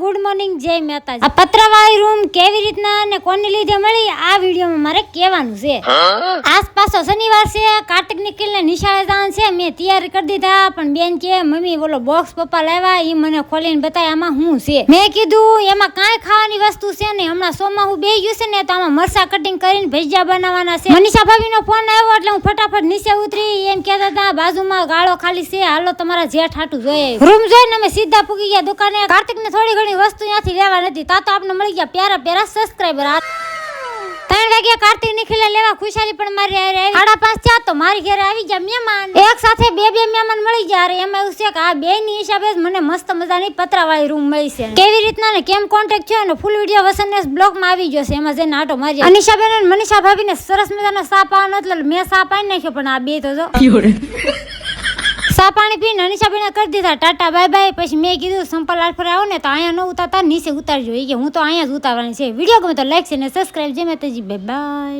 Good morning, જય માતાજી। આ પતરાવાળી રૂમ કેવી રીતના અને કોની લીધે મળી આ વિડીયોમાં મારે કહેવાનું છે। આસપાસો શનિવાર છે, કાર્તિક નિખિલને નિશાળે જવાનું છે। મેં તૈયારી કરી દીધા, પણ બેન કે મમ્મી બોલો બોક્સ પપ્પા લાવ્યા ઈ મને ખોલીને બતાય આમાં શું છે। મેં કીધું એમાં કાંઈ ખાવાની વસ્તુ છે ને, હમણાં સોમાહુ બેહી ગયું છે ને તો આમાં મરસા કટિંગ કરીને ભજીયા બનાવવાના છે। મનીષા ભાભીનો ફોન આવ્યો એટલે હું ફટાફટ નીચે ઉતરી। એમ કહેતા હતા બાજુમાં ગાળો ખાલી છે, હાલો તમારા જેઠ હાટું જોઈએ। રૂમ જોઈને અમે સીધા પૂગી ગયા દુકાને। કાર્તિકને થોડી ઘણી વસ્તુ ત્યાંથી લેવા નથી, તા તો આપણે મળી ગયા પ્યારા પ્યારા સબસ્ક્રાઇબર। 3 વાગ્યા કાર્તિક નિખિલે લેવા ખુશાલી પણ મારી હારે આવી। 5:30 થયા તો મારી ઘરે આવી ગયા મહેમાન। એક સાથે બે મહેમાન મળી ગયા। અરે એમાં એવું છે કે આ બેની હિસાબે મને મસ્ત મજાની પતરાવાળી રૂમ મળી છે। કેવી રીતના ને કેમ કોન્ટેક્ટ થયો અને ફૂલ વિડીયો વસનનેસ બ્લોગમાં આવી ગયો છે, એમાં જઈને આટો મારી। અનિશાબેન અને મનીષા ભાભીને સરસ મજાનો સા પાવાનો એટલે મેં સા પાઈ નાખ્યો, પણ આ બે તો જો સા પાણી પીને અનિશાબેને કરી દીધા ટાટા બાય બાય। પછી મેં કીધું સંપલ આલ્ફર આવો ને તો અહીંયા ન ઉતારતા નીચે ઉતારજો, કે હું તો અહીંયા જ ઉતારવાની છે। વિડીયો ગમે તો લાઈક છે ને સબસ્ક્રાઇબ। જય માતાજી, બાય બાય।